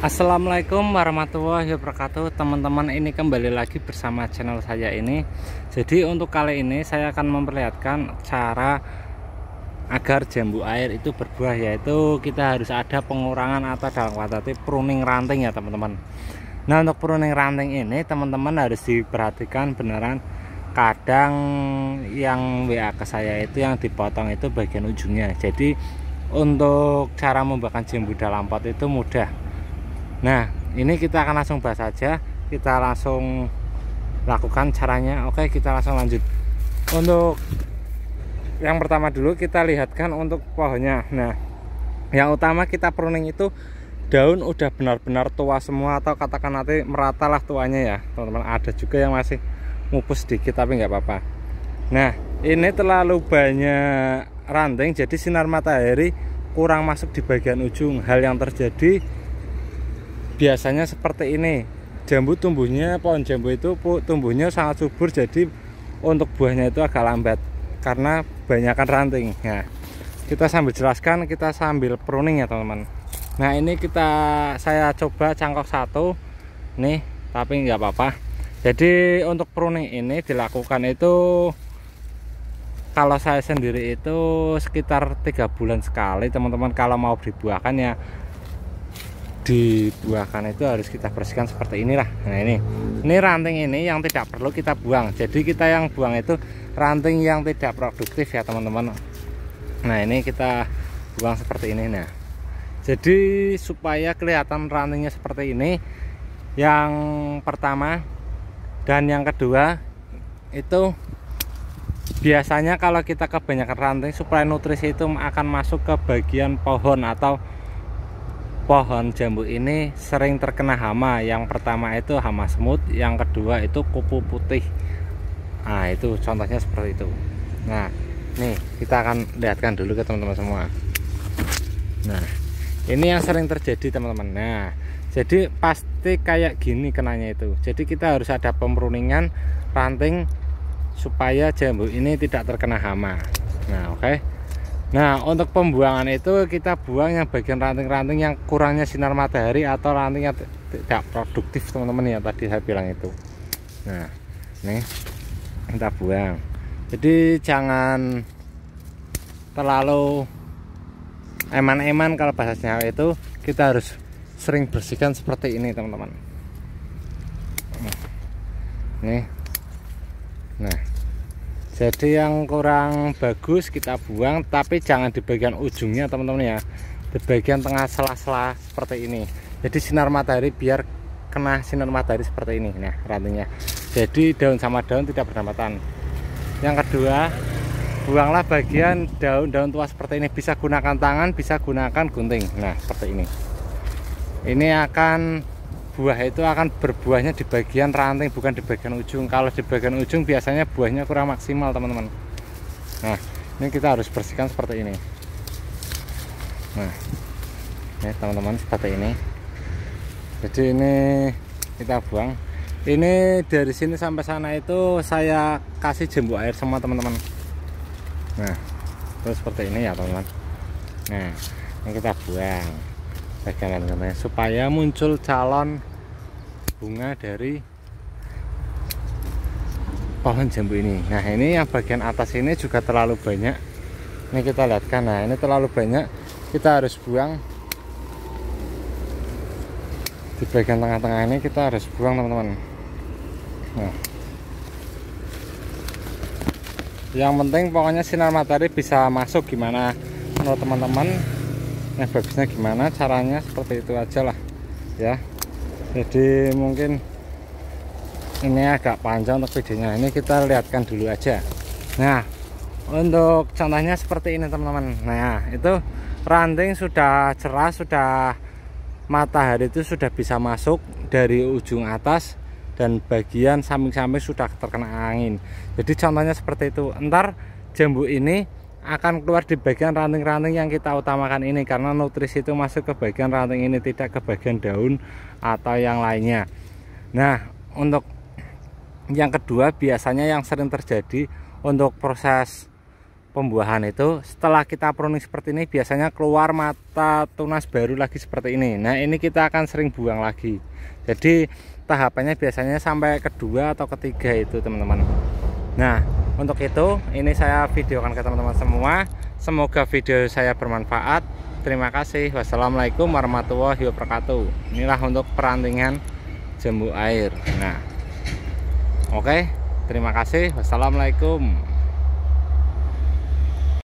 Assalamualaikum warahmatullahi wabarakatuh, teman-teman. Ini kembali lagi bersama channel saya ini. Jadi untuk kali ini saya akan memperlihatkan cara agar jambu air itu berbuah, yaitu kita harus ada pengurangan atau dalam kata pruning ranting ya teman-teman. Nah, untuk pruning ranting ini teman-teman harus diperhatikan beneran. Kadang yang WA ke saya itu yang dipotong itu bagian ujungnya. Jadi untuk cara membuahkan jambu dalam pot itu mudah. Nah, ini kita akan langsung bahas saja. Kita langsung lakukan caranya. Oke, kita langsung lanjut. Untuk yang pertama dulu kita lihatkan untuk pohonnya. Nah, yang utama kita pruning itu daun udah benar-benar tua semua, atau katakan nanti merata lah tuanya ya teman-teman. Ada juga yang masih mupus sedikit tapi nggak apa-apa. Nah, ini terlalu banyak ranting, jadi sinar matahari kurang masuk di bagian ujung. Hal yang terjadi biasanya seperti ini. Jambu tumbuhnya, pohon jambu itu tumbuhnya sangat subur, jadi untuk buahnya itu agak lambat karena banyakkan ranting. Nah, kita sambil jelaskan, kita sambil pruning ya teman-teman. Nah, ini saya coba cangkok satu nih, tapi nggak apa-apa. Jadi untuk pruning ini dilakukan itu kalau saya sendiri itu sekitar 3 bulan sekali teman-teman. Kalau mau dibuahkan ya dibuahkan itu harus kita bersihkan seperti inilah. Nah, ini ranting ini yang tidak perlu kita buang. Jadi kita yang buang itu ranting yang tidak produktif ya teman-teman. Nah, ini kita buang seperti ini. Nah, jadi supaya kelihatan rantingnya seperti ini, yang pertama dan yang kedua itu biasanya kalau kita kebanyakan ranting, supaya nutrisi itu akan masuk ke bagian pohon atau pohon jambu ini sering terkena hama. Yang pertama itu hama semut, yang kedua itu kupu putih. Nah, itu contohnya seperti itu. Nah, nih kita akan lihatkan dulu ke teman-teman semua. Nah, ini yang sering terjadi teman-teman. Nah, jadi pasti kayak gini kenanya itu. Jadi kita harus ada pemruningan ranting supaya jambu ini tidak terkena hama. Nah, oke. Nah, untuk pembuangan itu kita buang yang bagian ranting-ranting yang kurangnya sinar matahari atau ranting yang tidak produktif teman-teman ya, tadi saya bilang itu. Nah, nih kita buang. Jadi jangan terlalu eman-eman, kalau bahasa Jawa itu kita harus sering bersihkan seperti ini teman-teman. Nih. Nah, jadi yang kurang bagus kita buang, tapi jangan di bagian ujungnya teman-teman ya, di bagian tengah sela-sela seperti ini. Jadi sinar matahari biar kena sinar matahari seperti ini. Nah, rantingnya, jadi daun sama daun tidak berdempatan. Yang kedua, buanglah bagian daun-daun tua seperti ini. Bisa gunakan tangan, bisa gunakan gunting. Nah, seperti ini. Ini akan buah itu akan berbuahnya di bagian ranting, bukan di bagian ujung. Kalau di bagian ujung biasanya buahnya kurang maksimal teman-teman. Nah, ini kita harus bersihkan seperti ini. Nah, ini teman-teman seperti ini. Jadi ini kita buang. Ini dari sini sampai sana itu saya kasih jambu air semua teman-teman. Nah, terus seperti ini ya teman-teman. Nah, ini kita buang bagian supaya muncul calon bunga dari pohon jambu ini. Nah, ini yang bagian atas ini juga terlalu banyak. Ini kita lihatkan. Nah, ini terlalu banyak, kita harus buang. Di bagian tengah-tengah ini kita harus buang teman-teman. Nah, yang penting pokoknya sinar matahari bisa masuk. Gimana menurut teman-teman? Nah, bagusnya gimana caranya, seperti itu aja lah ya. Jadi mungkin ini agak panjang untuk videonya, ini kita lihatkan dulu aja. Nah, untuk contohnya seperti ini teman-teman. Nah, itu ranting sudah cerah, sudah matahari itu sudah bisa masuk dari ujung atas, dan bagian samping-samping sudah terkena angin. Jadi contohnya seperti itu. Ntar jambu ini akan keluar di bagian ranting-ranting yang kita utamakan ini, karena nutrisi itu masuk ke bagian ranting ini, tidak ke bagian daun atau yang lainnya. Nah, untuk yang kedua biasanya yang sering terjadi untuk proses pembuahan itu setelah kita pruning seperti ini biasanya keluar mata tunas baru lagi seperti ini. Nah ini kita akan sering buang lagi, jadi tahapannya biasanya sampai kedua atau ketiga itu teman-teman. Nah untuk itu ini saya videokan ke teman-teman semua. Semoga video saya bermanfaat. Terima kasih. Wassalamualaikum warahmatullahi wabarakatuh. Inilah untuk perantingan jambu air. Nah oke, terima kasih. Wassalamualaikum.